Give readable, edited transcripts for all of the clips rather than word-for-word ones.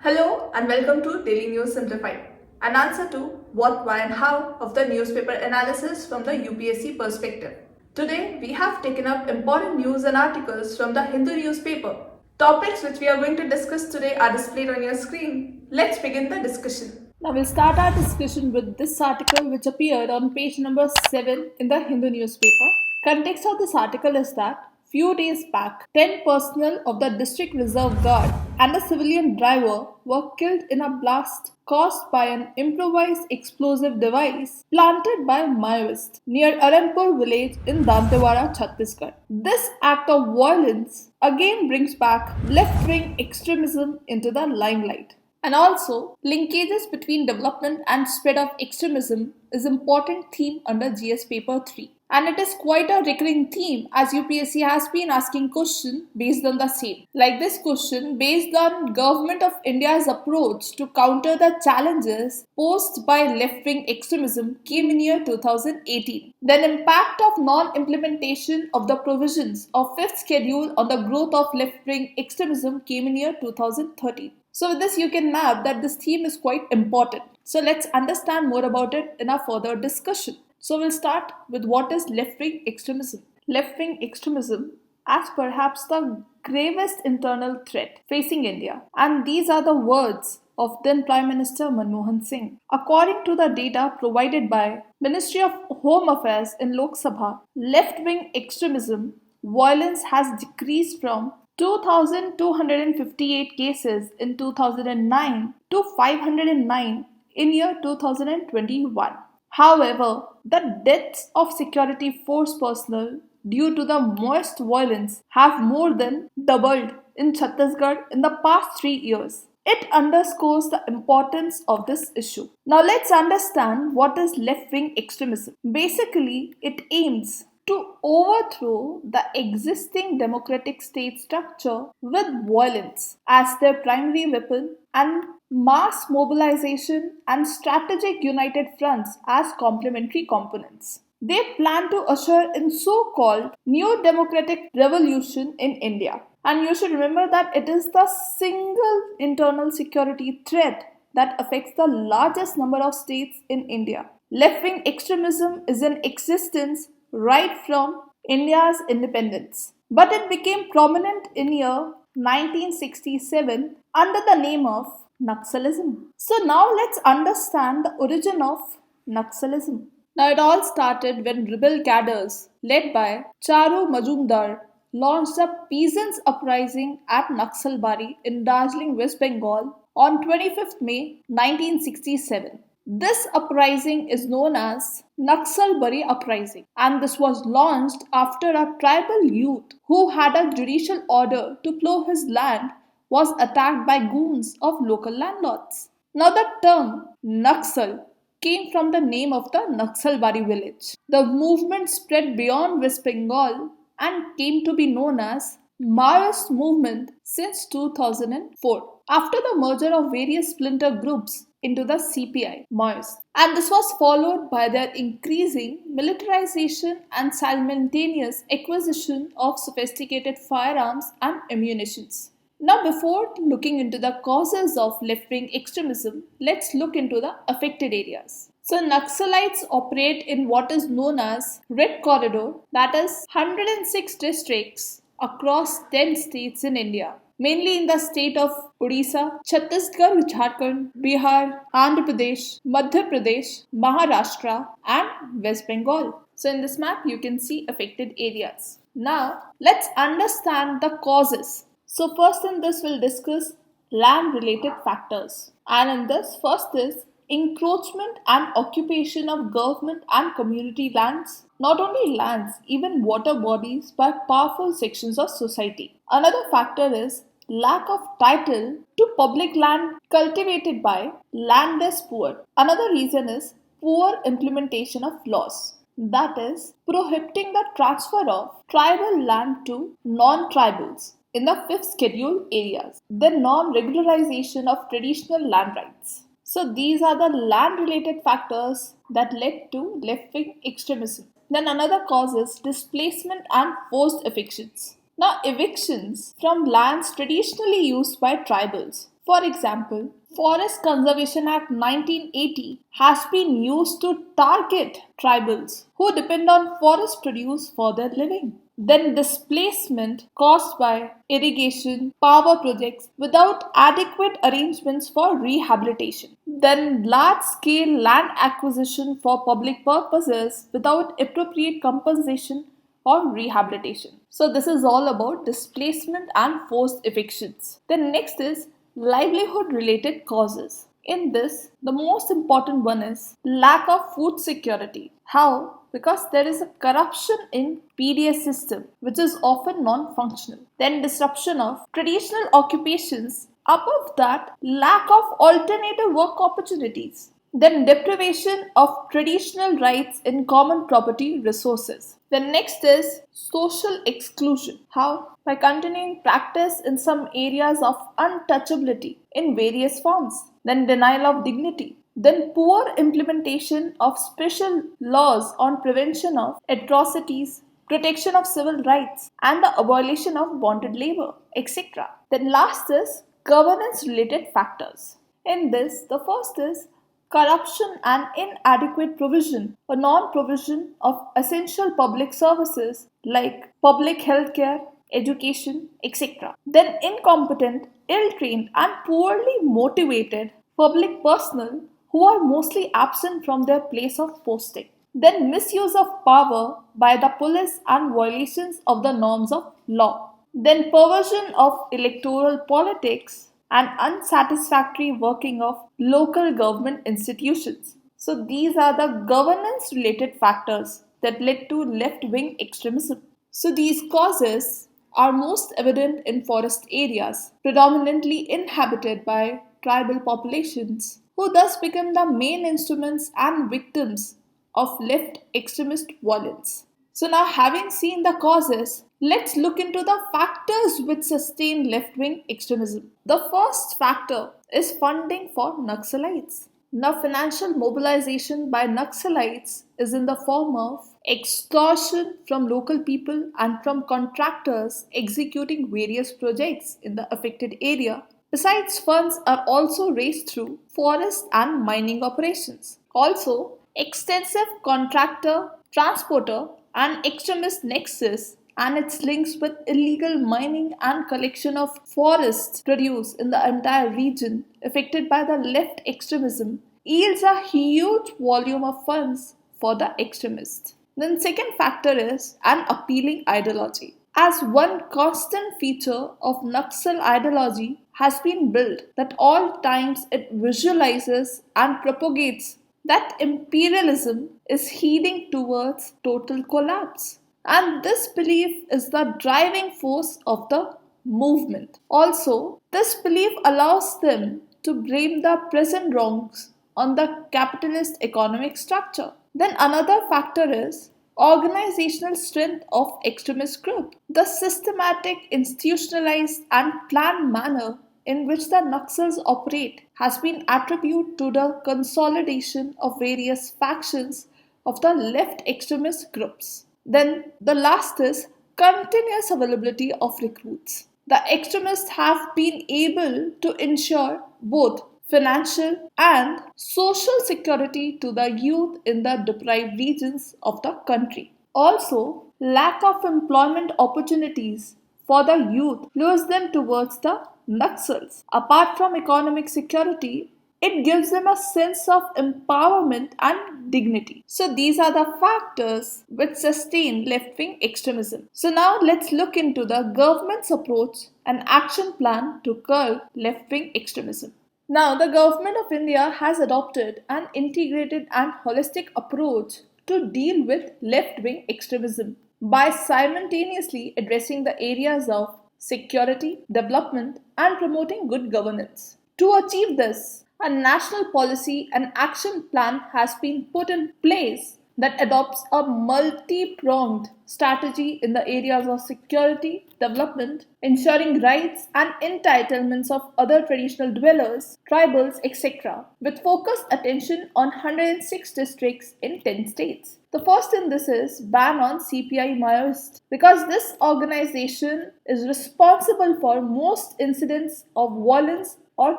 Hello and welcome to Daily News Simplified, an answer to what, why and how of the newspaper analysis from the UPSC perspective. Today we have taken up important news and articles from the Hindu newspaper. Topics which we are going to discuss today are displayed on your screen. Let's begin the discussion. Now we'll start our discussion with this article which appeared on page number 7 in the Hindu newspaper. Context of this article is that few days back, 10 personnel of the District Reserve Guard and a civilian driver were killed in a blast caused by an improvised explosive device planted by Maoists near Aranpur village in Dantewada, Chhattisgarh. This act of violence again brings back left-wing extremism into the limelight. And also, linkages between development and spread of extremism is important theme under GS paper 3. And it is quite a recurring theme as UPSC has been asking question based on the same. Like this question, based on Government of India's approach to counter the challenges posed by left-wing extremism came in year 2018. Then impact of non-implementation of the provisions of 5th schedule on the growth of left-wing extremism came in year 2013. So with this you can map that this theme is quite important. So let's understand more about it in our further discussion. So we'll start with what is left-wing extremism. Left-wing extremism as perhaps the gravest internal threat facing India. And these are the words of then Prime Minister Manmohan Singh. According to the data provided by Ministry of Home Affairs in Lok Sabha, left-wing extremism violence has decreased from 2,258 cases in 2009 to 509 in year 2021. However, the deaths of security force personnel due to the Maoist violence have more than doubled in Chhattisgarh in the past 3 years. It underscores the importance of this issue. Now let's understand what is left-wing extremism. Basically, it aims to overthrow the existing democratic state structure with violence as their primary weapon and mass mobilization and strategic united fronts as complementary components. They plan to usher in so-called new democratic revolution in India. And you should remember that it is the single internal security threat that affects the largest number of states in India. Left-wing extremism is in existence right from India's independence. But it became prominent in year 1967 under the name of Naxalism. So now let's understand the origin of Naxalism. Now it all started when rebel cadres led by Charu Majumdar launched a peasants' uprising at Naxalbari in Darjeeling, West Bengal on 25th May 1967. This uprising is known as Naxalbari Uprising, and this was launched after a tribal youth who had a judicial order to plough his land was attacked by goons of local landlords. Now the term Naxal came from the name of the Naxalbari village. The movement spread beyond West Bengal and came to be known as Maoist movement since 2004 after the merger of various splinter groups into the CPI, Maoist. And this was followed by their increasing militarization and simultaneous acquisition of sophisticated firearms and ammunitions. Now, before looking into the causes of left-wing extremism, let's look into the affected areas. So, Naxalites operate in what is known as Red Corridor, that is 106 districts across 10 states in India, mainly in the state of Odisha, Chhattisgarh, Jharkhand, Bihar, Andhra Pradesh, Madhya Pradesh, Maharashtra, and West Bengal. So, in this map, you can see affected areas. Now, let's understand the causes. So first in this we'll discuss land related factors. And in this first is encroachment and occupation of government and community lands. Not only lands, even water bodies by powerful sections of society. Another factor is lack of title to public land cultivated by landless poor. Another reason is poor implementation of laws. That is prohibiting the transfer of tribal land to non-tribals in the 5th schedule areas, the non-regularization of traditional land rights. So these are the land related factors that led to left-wing extremism. Then another cause is displacement and forced evictions. Now, evictions from lands traditionally used by tribals. For example, Forest Conservation Act 1980 has been used to target tribals who depend on forest produce for their living. Then displacement caused by irrigation, power projects without adequate arrangements for rehabilitation. Then large scale land acquisition for public purposes without appropriate compensation or rehabilitation. So this is all about displacement and forced evictions. Then next is livelihood related causes. In this, the most important one is lack of food security. How? Because there is a corruption in PDS system which is often non-functional. Then disruption of traditional occupations. Above that, lack of alternative work opportunities. Then deprivation of traditional rights in common property resources. The next is social exclusion. How? By continuing practice in some areas of untouchability in various forms. Then denial of dignity. Then poor implementation of special laws on prevention of atrocities, protection of civil rights, and the abolition of bonded labor, etc. Then last is governance related factors. In this, the first is corruption and inadequate provision or non-provision of essential public services like public health care, education, etc. Then incompetent, ill-trained and poorly motivated public personnel who are mostly absent from their place of posting. Then misuse of power by the police and violations of the norms of law. Then perversion of electoral politics and unsatisfactory working of local government institutions. So these are the governance related factors that led to left wing extremism. So these causes are most evident in forest areas, predominantly inhabited by tribal populations, who thus become the main instruments and victims of left extremist violence. So now having seen the causes, let's look into the factors which sustain left-wing extremism. The first factor is funding for Naxalites. Now financial mobilization by Naxalites is in the form of extortion from local people and from contractors executing various projects in the affected area. Besides, funds are also raised through forest and mining operations. Also, extensive contractor, transporter, and extremist nexus and its links with illegal mining and collection of forest produce in the entire region affected by the left extremism yields a huge volume of funds for the extremists. Then second factor is an appealing ideology. As one constant feature of Naxal ideology has been built that all times it visualizes and propagates that imperialism is heading towards total collapse. And this belief is the driving force of the movement. Also, this belief allows them to blame the present wrongs on the capitalist economic structure. Then another factor is organizational strength of extremist group. The systematic, institutionalized and planned manner in which the Naxals operate has been attributed to the consolidation of various factions of the left extremist groups. Then the last is continuous availability of recruits. The extremists have been able to ensure both financial and social security to the youth in the deprived regions of the country. Also, lack of employment opportunities for the youth lures them towards the Naxals. Apart from economic security, it gives them a sense of empowerment and dignity. So these are the factors which sustain left-wing extremism. So now let's look into the government's approach and action plan to curb left-wing extremism. Now the government of India has adopted an integrated and holistic approach to deal with left-wing extremism by simultaneously addressing the areas of security, development, and promoting good governance. To achieve this, a national policy and action plan has been put in place that adopts a multi-pronged strategy in the areas of security, development, ensuring rights and entitlements of other traditional dwellers, tribals, etc., with focused attention on 106 districts in 10 states. The first in this is ban on CPI Maoist, because this organization is responsible for most incidents of violence or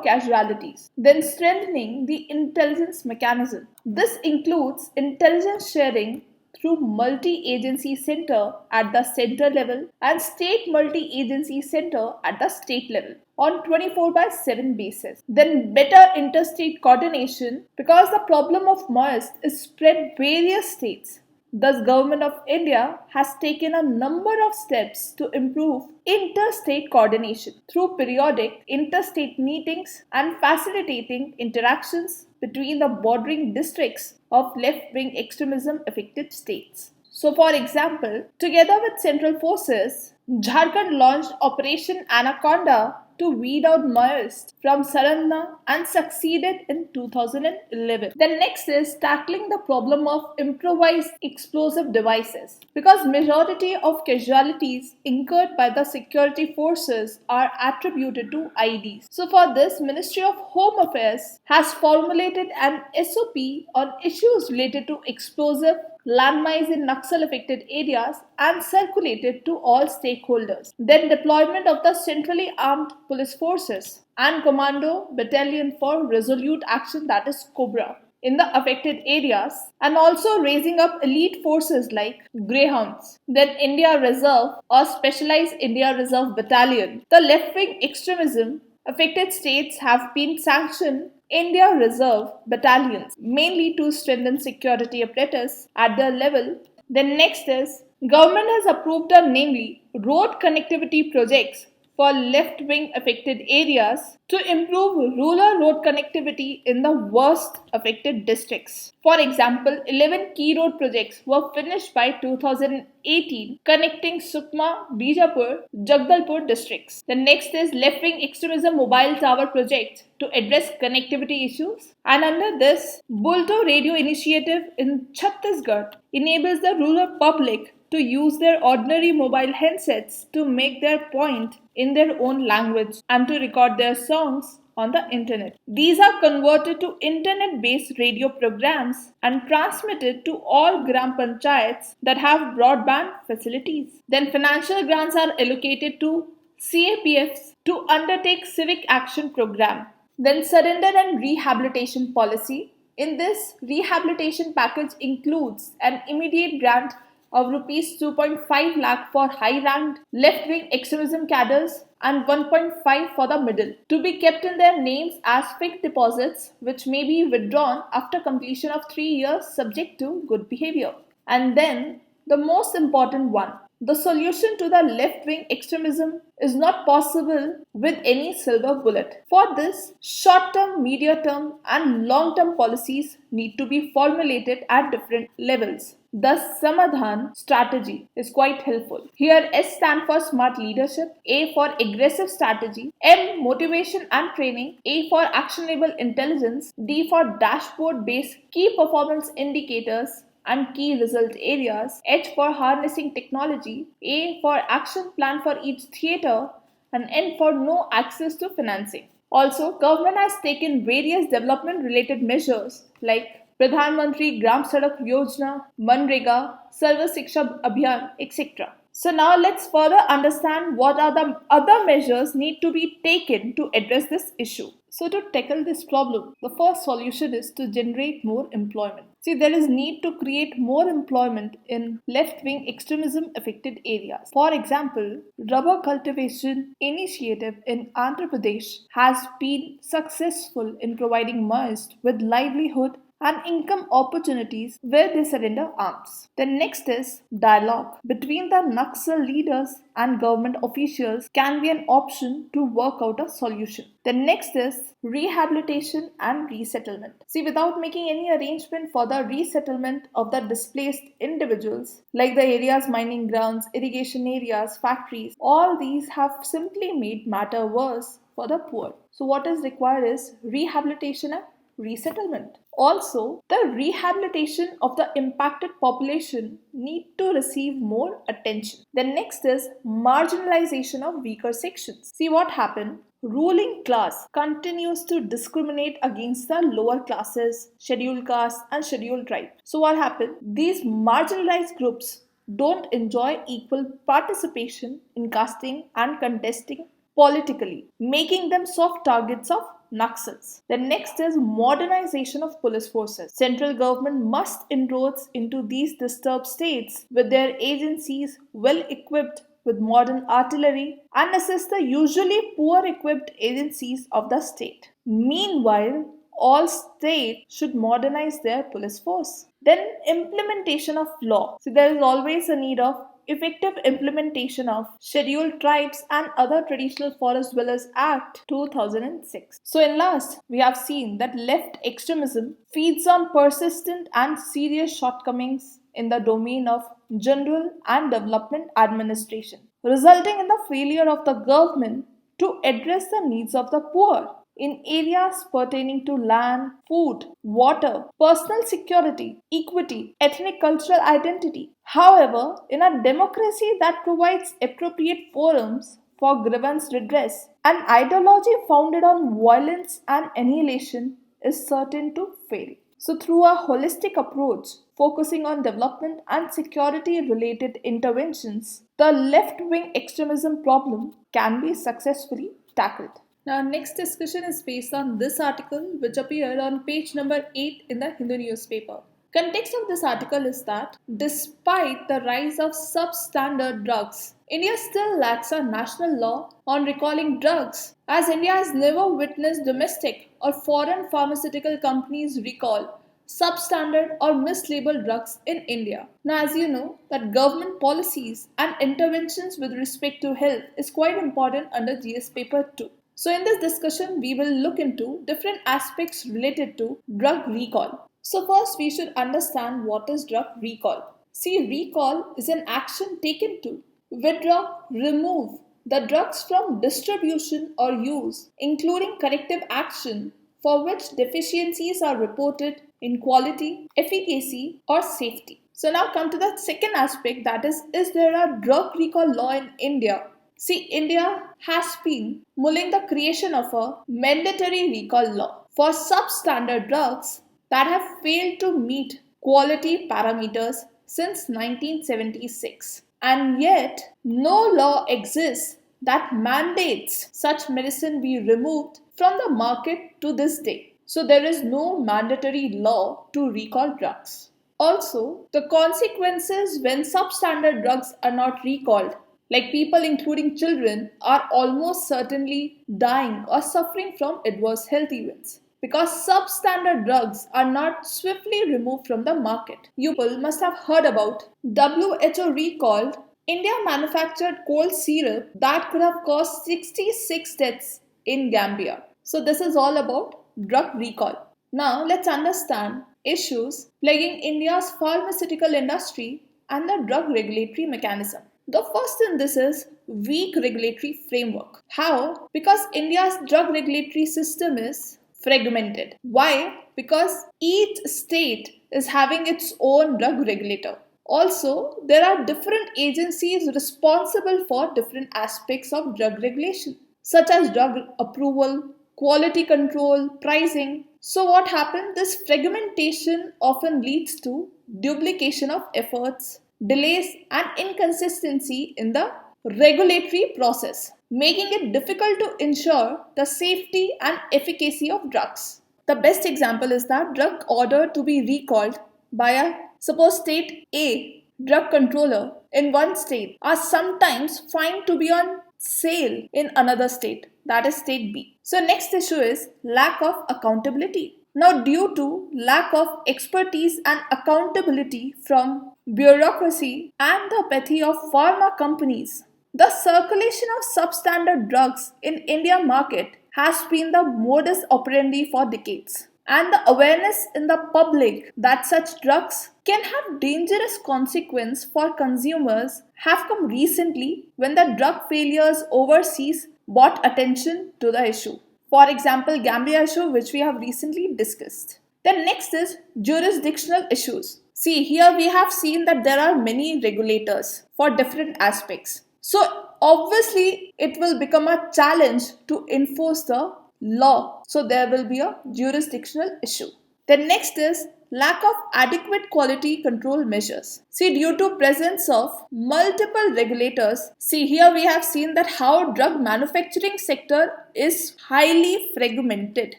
casualties. Then strengthening the intelligence mechanism. This includes intelligence sharing through multi-agency center at the center level and state multi-agency center at the state level on 24/7 basis. Then better interstate coordination, because the problem of Maoist is spread various states. Thus, Government of India has taken a number of steps to improve interstate coordination through periodic interstate meetings and facilitating interactions between the bordering districts of left-wing extremism affected states. So, for example, together with central forces, Jharkhand launched Operation Anaconda to weed out Maoists from Saranda and succeeded in 2011. Then next is tackling the problem of improvised explosive devices, because majority of casualties incurred by the security forces are attributed to IEDs. So for this, Ministry of Home Affairs has formulated an SOP on issues related to explosive landmines in Naxal affected areas and circulated to all stakeholders. Then deployment of the centrally armed police forces and commando battalion for resolute action, that is COBRA, in the affected areas, and also raising up elite forces like Greyhounds. Then India Reserve or Specialized India Reserve Battalion. The left-wing extremism affected states have been sanctioned India Reserve battalions, mainly to strengthen security apparatus at their level. Then next is, government has approved namely road connectivity projects for left-wing affected areas to improve rural road connectivity in the worst affected districts. For example, 11 key road projects were finished by 2018 connecting Sukma, Bijapur, Jagdalpur districts. The next is left-wing extremism mobile tower project to address connectivity issues. And under this, Bulto radio initiative in Chhattisgarh enables the rural public to use their ordinary mobile handsets to make their point in their own language and to record their songs on the internet. These are converted to internet-based radio programs and transmitted to all Gram Panchayats that have broadband facilities. Then financial grants are allocated to CAPFs to undertake civic action program. Then surrender and rehabilitation policy. In this, rehabilitation package includes an immediate grant of rupees 2.5 lakh for high-ranked left-wing extremism cadres and 1.5 for the middle, to be kept in their names as fixed deposits which may be withdrawn after completion of 3 years subject to good behavior. And then the most important one, the solution to the left-wing extremism is not possible with any silver bullet. For this, short-term, medium-term and long-term policies need to be formulated at different levels. Thus, Samadhan strategy is quite helpful. Here, S stands for smart leadership, A for aggressive strategy, M motivation and training, A for actionable intelligence, D for dashboard-based key performance indicators and key result areas, H for harnessing technology, A for action plan for each theatre, and N for no access to financing. Also, government has taken various development related measures like Pradhan Mantri Gram Sadak Yojana, Manrega, Sarva Shiksha Abhiyan, etc. So now let's further understand what are the other measures need to be taken to address this issue. So to tackle this problem, the first solution is to generate more employment. See, there is need to create more employment in left-wing extremism affected areas. For example, rubber cultivation initiative in Andhra Pradesh has been successful in providing Maoists with livelihood and income opportunities where they surrender arms. The next is dialogue between the Naxal leaders and government officials can be an option to work out a solution. The next is rehabilitation and resettlement. See, without making any arrangement for the resettlement of the displaced individuals, like the areas mining grounds, irrigation areas, factories, all these have simply made matter worse for the poor. So what is required is rehabilitation and resettlement. Also, the rehabilitation of the impacted population need to receive more attention. The next is marginalization of weaker sections. See what happened? Ruling class continues to discriminate against the lower classes, scheduled castes and scheduled tribes. So what happened? These marginalized groups don't enjoy equal participation in casting and contesting politically, making them soft targets of Naxals. The next is modernization of police forces. Central government must inroads into these disturbed states with their agencies well equipped with modern artillery and assist the usually poor equipped agencies of the state. Meanwhile, all states should modernize their police force. Then implementation of law. So there is always a need of effective implementation of Scheduled Tribes and Other Traditional Forest Dwellers Act 2006. So in last, we have seen that left extremism feeds on persistent and serious shortcomings in the domain of general and development administration, resulting in the failure of the government to address the needs of the poor in areas pertaining to land, food, water, personal security, equity, ethnic cultural identity. However, in a democracy that provides appropriate forums for grievance redress, an ideology founded on violence and annihilation is certain to fail. So, through a holistic approach focusing on development and security related interventions, the left wing extremism problem can be successfully tackled. Now, our next discussion is based on this article which appeared on page number 8 in the Hindu newspaper. Context of this article is that despite the rise of substandard drugs, India still lacks a national law on recalling drugs, as India has never witnessed domestic or foreign pharmaceutical companies recall substandard or mislabeled drugs in India. Now, as you know, that government policies and interventions with respect to health is quite important under GS paper 2. So in this discussion, we will look into different aspects related to drug recall. So first, we should understand what is drug recall. See, recall is an action taken to withdraw, remove the drugs from distribution or use, including corrective action for which deficiencies are reported in quality, efficacy, or safety. So now come to the second aspect, that is there a drug recall law in India? See, India has been mulling the creation of a mandatory recall law for substandard drugs that have failed to meet quality parameters since 1976. And yet, no law exists that mandates such medicine be removed from the market to this day. So there is no mandatory law to recall drugs. Also, the consequences when substandard drugs are not recalled, like people including children, are almost certainly dying or suffering from adverse health events, because substandard drugs are not swiftly removed from the market. You people must have heard about WHO recalled India manufactured cold syrup that could have caused 66 deaths in Gambia. So this is all about drug recall. Now let's understand issues plaguing India's pharmaceutical industry and the drug regulatory mechanism. The first in this is weak regulatory framework. How? Because India's drug regulatory system is fragmented. Why? Because each state is having its own drug regulator. Also, there are different agencies responsible for different aspects of drug regulation, such as drug approval, quality control, pricing. So what happened? This fragmentation often leads to duplication of efforts, delays and inconsistency in the regulatory process, making it difficult to ensure the safety and efficacy of drugs. The best example is that drug order to be recalled by a suppose state A drug controller in one state are sometimes found to be on sale in another state, that is state B. So next issue is lack of accountability. Now, due to lack of expertise and accountability from bureaucracy and the apathy of pharma companies, the circulation of substandard drugs in India market has been the modus operandi for decades. And the awareness in the public that such drugs can have dangerous consequences for consumers have come recently when the drug failures overseas brought attention to the issue. For example, Gambia issue, which we have recently discussed. Then next is jurisdictional issues. See, here we have seen that there are many regulators for different aspects. So obviously it will become a challenge to enforce the law. So there will be a jurisdictional issue. Then next is lack of adequate quality control measures. See, due to presence of multiple regulators, see here we have seen that how drug manufacturing sector is highly fragmented,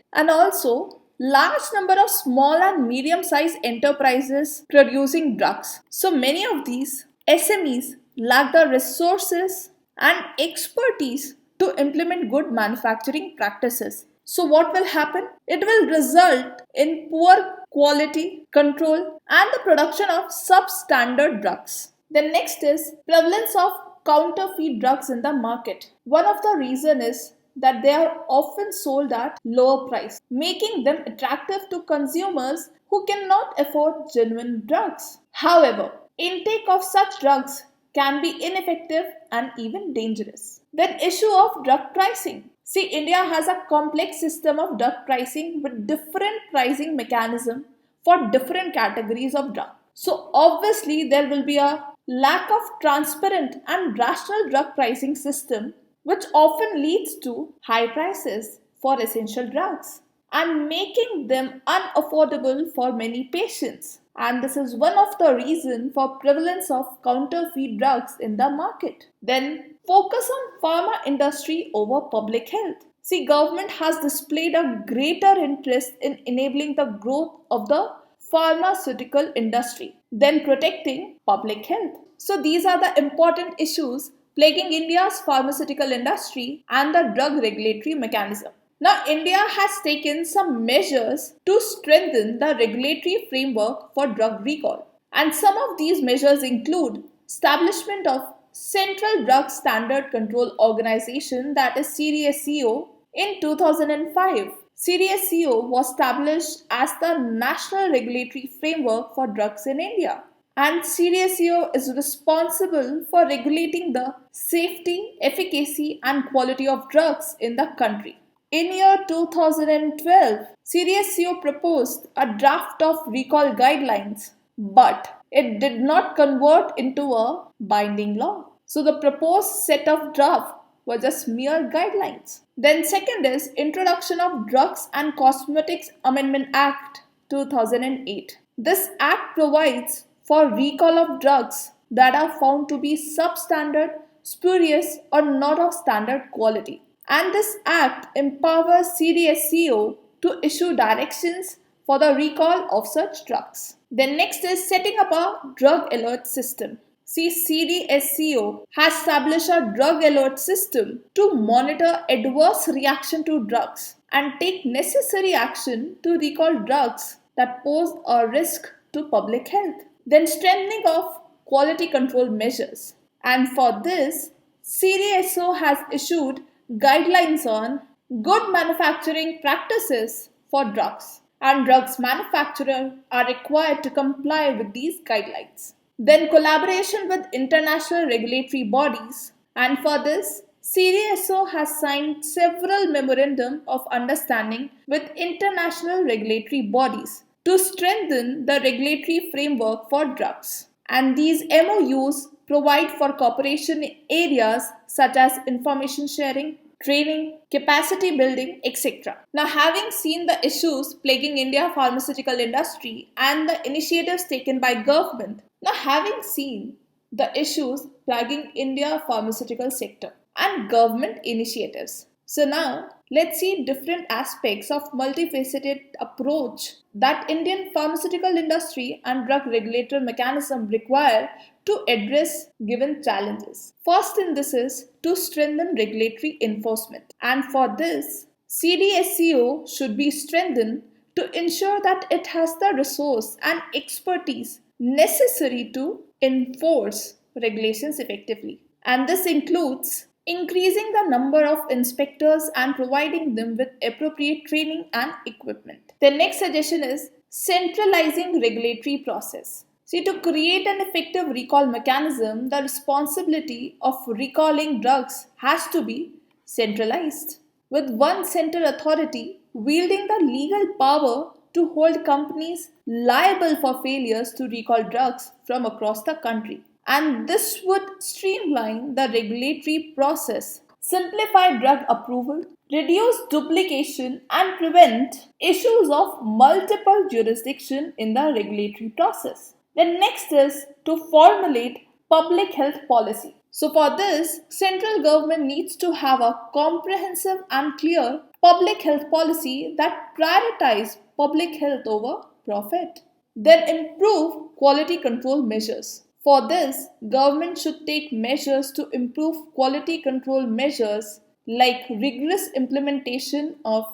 and also large number of small and medium sized enterprises producing drugs. So many of these SMEs lack the resources and expertise to implement good manufacturing practices. So what will happen? It will result in poor quality control and the production of substandard drugs. The next is prevalence of counterfeit drugs in the market. One of the reasons is that they are often sold at lower price, making them attractive to consumers who cannot afford genuine drugs. However, intake of such drugs can be ineffective and even dangerous. Then issue of drug pricing. See, India has a complex system of drug pricing with different pricing mechanism for different categories of drug. So obviously there will be a lack of transparent and rational drug pricing system, which often leads to high prices for essential drugs and making them unaffordable for many patients. And this is one of the reasons for prevalence of counterfeit drugs in the market. Then focus on pharma industry over public health. See, government has displayed a greater interest in enabling the growth of the pharmaceutical industry than protecting public health. So these are the important issues plaguing India's pharmaceutical industry and the drug regulatory mechanism. Now, India has taken some measures to strengthen the regulatory framework for drug recall. And some of these measures include establishment of Central Drug Standard Control Organization, that is CDSCO, in 2005. CDSCO was established as the national regulatory framework for drugs in India. And CDSCO is responsible for regulating the safety, efficacy, and quality of drugs in the country. In year 2012, CDSCO proposed a draft of recall guidelines, but it did not convert into a binding law. So the proposed set of draft were just mere guidelines. Then second is Introduction of Drugs and Cosmetics Amendment Act 2008. This act provides for recall of drugs that are found to be substandard, spurious, or not of standard quality. And this act empowers CDSCO to issue directions for the recall of such drugs. Then next is setting up a drug alert system. See, CDSCO has established a drug alert system to monitor adverse reaction to drugs and take necessary action to recall drugs that pose a risk to public health. Then strengthening of quality control measures. And for this, CDSCO has issued guidelines on good manufacturing practices for drugs, and drugs manufacturers are required to comply with these guidelines. Then collaboration with international regulatory bodies, and for this CDSCO has signed several memorandum of understanding with international regulatory bodies to strengthen the regulatory framework for drugs. And these MOUs provide for cooperation in areas such as information sharing, training, capacity building, etc. Now, having seen the issues plaguing India pharmaceutical industry and the initiatives taken by government, now having seen the issues plaguing India pharmaceutical sector and government initiatives. So now let's see different aspects of multifaceted approach that Indian pharmaceutical industry and drug regulator mechanism require to address given challenges. First in this is to strengthen regulatory enforcement. And for this, CDSCO should be strengthened to ensure that it has the resource and expertise necessary to enforce regulations effectively. And this includes increasing the number of inspectors and providing them with appropriate training and equipment. The next suggestion is centralizing regulatory process. See, to create an effective recall mechanism, the responsibility of recalling drugs has to be centralized, with one center authority wielding the legal power to hold companies liable for failures to recall drugs from across the country. And this would streamline the regulatory process, simplify drug approval, reduce duplication, and prevent issues of multiple jurisdiction in the regulatory process. The next is to formulate public health policy. So for this, central government needs to have a comprehensive and clear public health policy that prioritizes public health over profit. Then improve quality control measures. For this, government should take measures to improve quality control measures like rigorous implementation of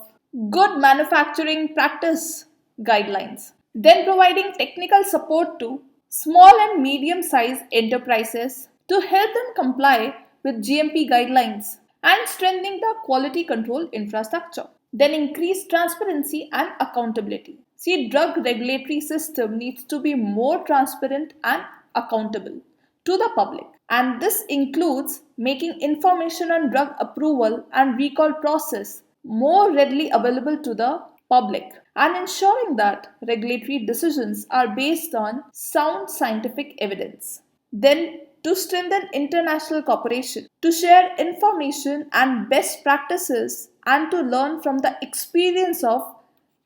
good manufacturing practice guidelines. Then providing technical support to small and medium sized enterprises to help them comply with GMP guidelines and strengthening the quality control infrastructure. Then increase transparency and accountability. See, drug regulatory system needs to be more transparent and accountable to the public. And this includes making information on drug approval and recall process more readily available to the public and ensuring that regulatory decisions are based on sound scientific evidence. Then to strengthen international cooperation, to share information and best practices and to learn from the experience of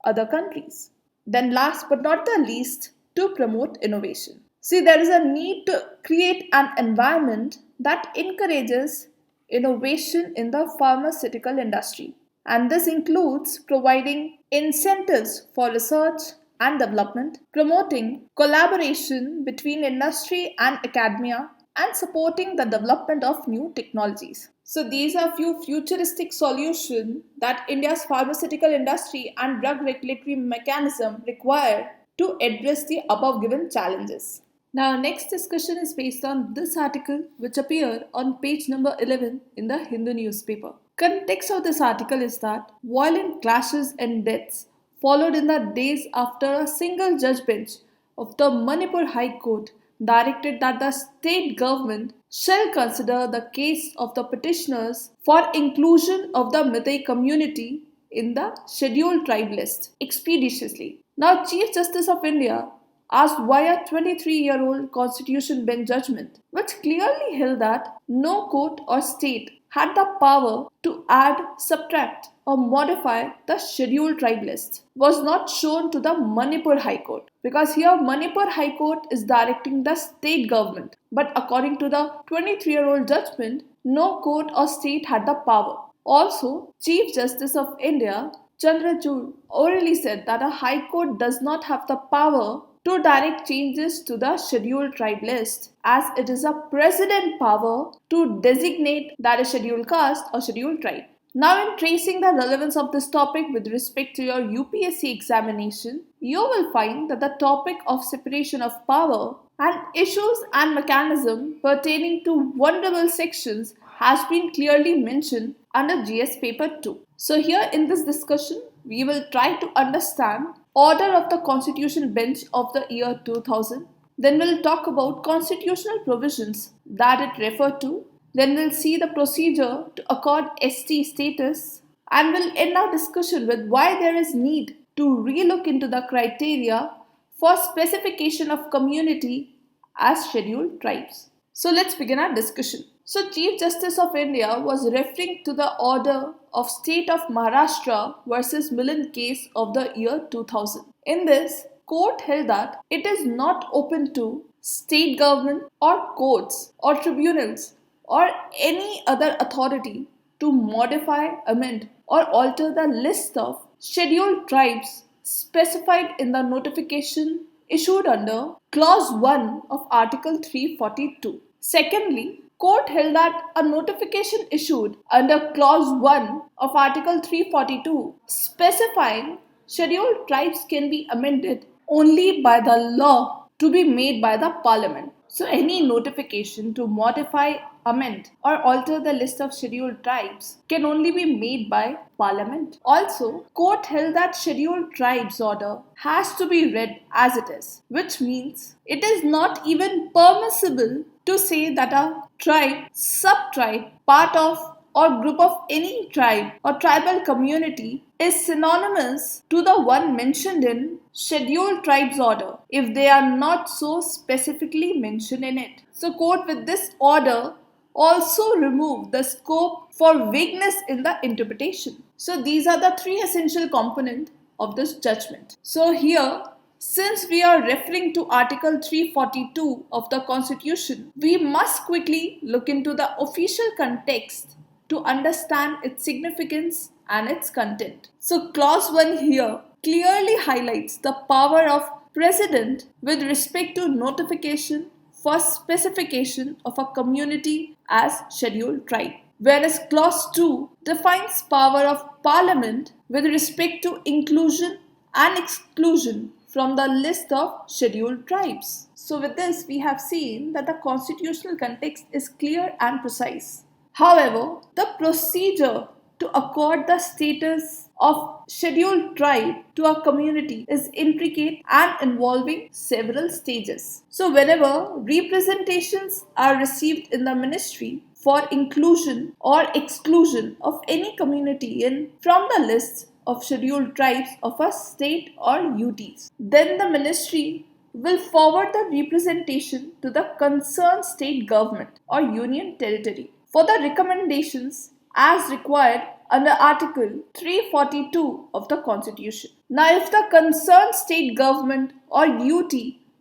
other countries. Then last but not the least, to promote innovation. See, there is a need to create an environment that encourages innovation in the pharmaceutical industry. And this includes providing incentives for research and development, promoting collaboration between industry and academia, and supporting the development of new technologies. So these are few futuristic solutions that India's pharmaceutical industry and drug regulatory mechanism require to address the above given challenges. Now, next discussion is based on this article which appeared on page number 11 in the Hindu newspaper. Context of this article is that violent clashes and deaths followed in the days after a single judge bench of the Manipur High Court directed that the state government shall consider the case of the petitioners for inclusion of the Meitei community in the scheduled tribe list expeditiously. Now, Chief Justice of India asked why a 23-year-old constitution bench judgment, which clearly held that no court or state had the power to add, subtract, or modify the scheduled tribe list, was not shown to the Manipur High Court. Because here Manipur High Court is directing the state government. But according to the 23-year-old judgment, no court or state had the power. Also, Chief Justice of India, Chandrachud, orally said that a High Court does not have the power to direct changes to the scheduled tribe list, as it is a president power to designate that a scheduled caste or scheduled tribe. Now, in tracing the relevance of this topic with respect to your UPSC examination, you will find that the topic of separation of power and issues and mechanism pertaining to vulnerable sections has been clearly mentioned under GS paper 2. So here in this discussion, we will try to understand order of the Constitution Bench of the year 2000. Then we'll talk about constitutional provisions that it referred to. Then we'll see the procedure to accord ST status. And we'll end our discussion with why there is need to relook into the criteria for specification of community as scheduled tribes. So let's begin our discussion. So Chief Justice of India was referring to the order of State of Maharashtra versus Milind case of the year 2000. In this, court held that it is not open to state government or courts or tribunals or any other authority to modify, amend or alter the list of scheduled tribes specified in the notification issued under Clause 1 of Article 342. Secondly, court held that a notification issued under Clause 1 of Article 342 specifying scheduled tribes can be amended only by the law to be made by the Parliament. So any notification to modify, amend or alter the list of scheduled tribes can only be made by Parliament. Also, court held that scheduled tribes order has to be read as it is, which means it is not even permissible to say that a tribe, sub-tribe, part of or group of any tribe or tribal community is synonymous to the one mentioned in Scheduled Tribes Order if they are not so specifically mentioned in it. So quote, with this order also remove the scope for vagueness in the interpretation. So these are the three essential components of this judgment. So here, since we are referring to Article 342 of the Constitution, we must quickly look into the official context to understand its significance and its content. So clause 1 here clearly highlights the power of President with respect to notification for specification of a community as scheduled tribe, whereas clause 2 defines power of Parliament with respect to inclusion and exclusion from the list of scheduled tribes. So with this, we have seen that the constitutional context is clear and precise. However, the procedure to accord the status of scheduled tribe to a community is intricate and involving several stages. So whenever representations are received in the ministry for inclusion or exclusion of any community in from the list of scheduled tribes of a state or UTs, then the ministry will forward the representation to the concerned state government or union territory for the recommendations as required under Article 342 of the Constitution. Now, if the concerned state government or UT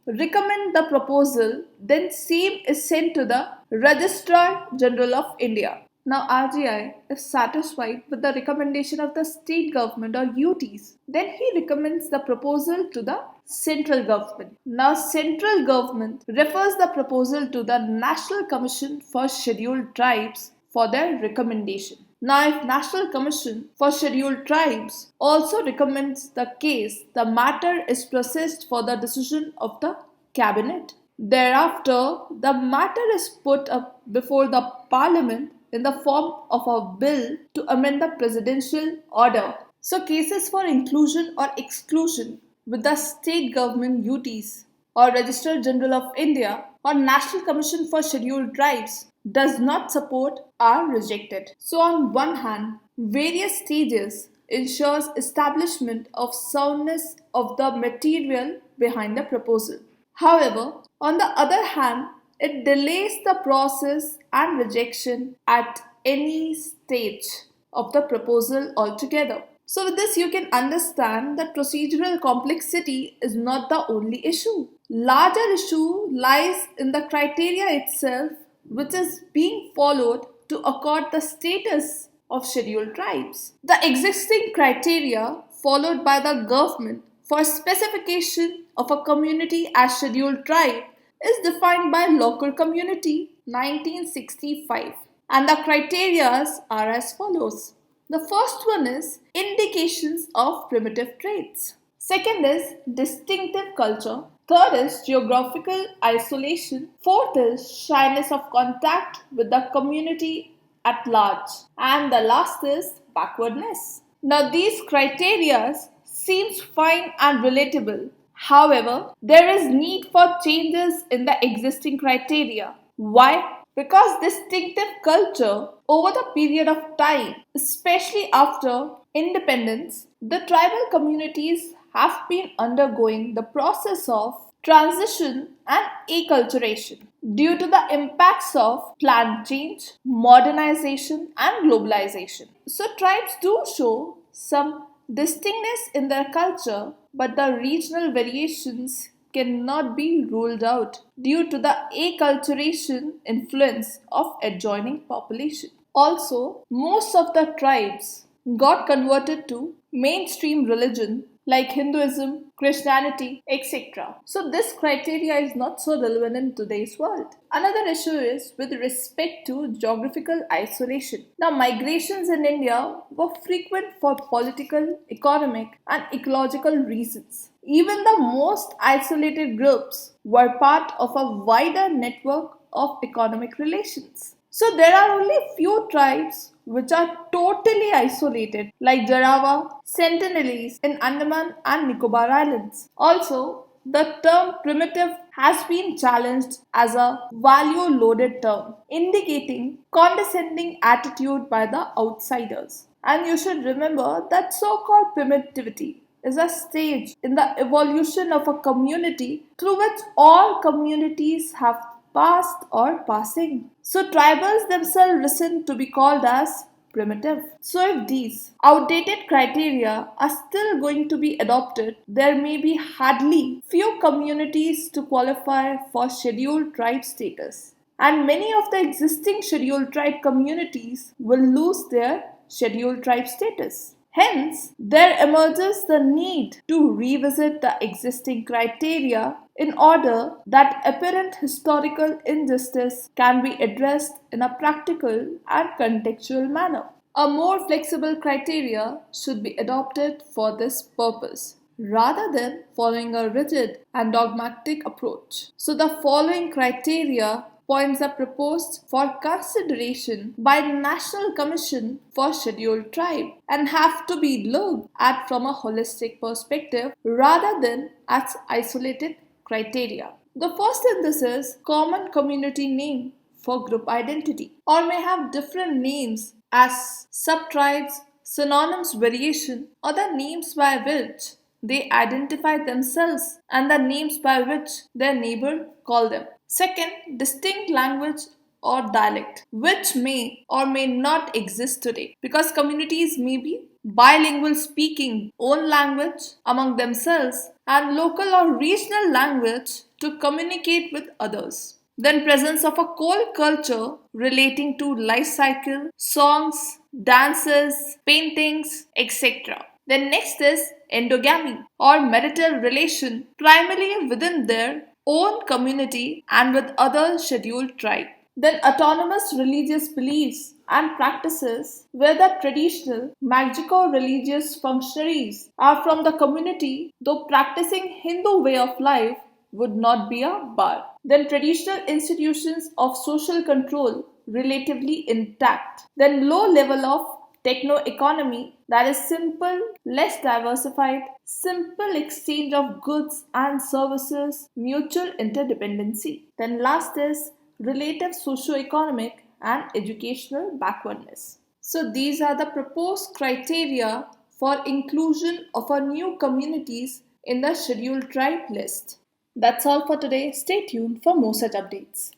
recommend the proposal, then same is sent to the Registrar General of India. Now, RGI is satisfied with the recommendation of the state government or UTs, then he recommends the proposal to the central government. Now, central government refers the proposal to the National Commission for Scheduled Tribes for their recommendation. Now, if National Commission for Scheduled Tribes also recommends the case, the matter is processed for the decision of the Cabinet. Thereafter, the matter is put up before the Parliament in the form of a bill to amend the presidential order. So cases for inclusion or exclusion with the state government UTs or Registrar General of India or National Commission for Scheduled Tribes does not support are rejected. So on one hand, various stages ensures establishment of soundness of the material behind the proposal. However, on the other hand, it delays the process and rejection at any stage of the proposal altogether. So with this, you can understand that procedural complexity is not the only issue. Larger issue lies in the criteria itself, which is being followed to accord the status of scheduled tribes. The existing criteria followed by the government for specification of a community as scheduled tribe is defined by Local Community 1965, and the criteria are as follows. The first one is indications of primitive traits. Second is distinctive culture. Third is geographical isolation. Fourth is shyness of contact with the community at large. And the last is backwardness. Now these criteria seems fine and relatable. However, there is need for changes in the existing criteria. Why? Because distinctive culture over the period of time, especially after independence, the tribal communities have been undergoing the process of transition and acculturation due to the impacts of climate change, modernization and globalization. So tribes do show some distinctness in their culture, but the regional variations cannot be ruled out due to the acculturation influence of adjoining population. Also, most of the tribes got converted to mainstream religion like Hinduism, Christianity, etc. So this criteria is not so relevant in today's world. Another issue is with respect to geographical isolation. Now, migrations in India were frequent for political, economic and ecological reasons. Even the most isolated groups were part of a wider network of economic relations. So there are only few tribes which are totally isolated, like Jarawa, Sentinelese in Andaman and Nicobar Islands. Also, the term primitive has been challenged as a value-loaded term, indicating condescending attitude by the outsiders. And you should remember that so-called primitivity is a stage in the evolution of a community through which all communities have passed or passing. So tribals themselves listen to be called as primitive. So if these outdated criteria are still going to be adopted, there may be hardly few communities to qualify for scheduled tribe status. And many of the existing scheduled tribe communities will lose their scheduled tribe status. Hence, there emerges the need to revisit the existing criteria in order that apparent historical injustice can be addressed in a practical and contextual manner. A more flexible criteria should be adopted for this purpose, rather than following a rigid and dogmatic approach. So the following criteria points are proposed for consideration by the National Commission for Scheduled Tribe and have to be looked at from a holistic perspective rather than as isolated criteria. The first in this is common community name for group identity, or may have different names as subtribes, synonyms variation, or the names by which they identify themselves and the names by which their neighbor call them. Second, distinct language or dialect, which may or may not exist today because communities may be bilingual speaking own language among themselves and local or regional language to communicate with others. Then presence of a core culture relating to life cycle, songs, dances, paintings, etc. Then next is endogamy or marital relation primarily within their own community and with other scheduled tribe. Then autonomous religious beliefs and practices where the traditional magical religious functionaries are from the community, though practicing Hindu way of life would not be a bar. Then traditional institutions of social control relatively intact. Then low level of techno economy that is simple, less diversified, simple exchange of goods and services, mutual interdependency. Then last is relative socio-economic and educational backwardness. So these are the proposed criteria for inclusion of our new communities in the scheduled tribe list. That's all for today. Stay tuned for more such updates.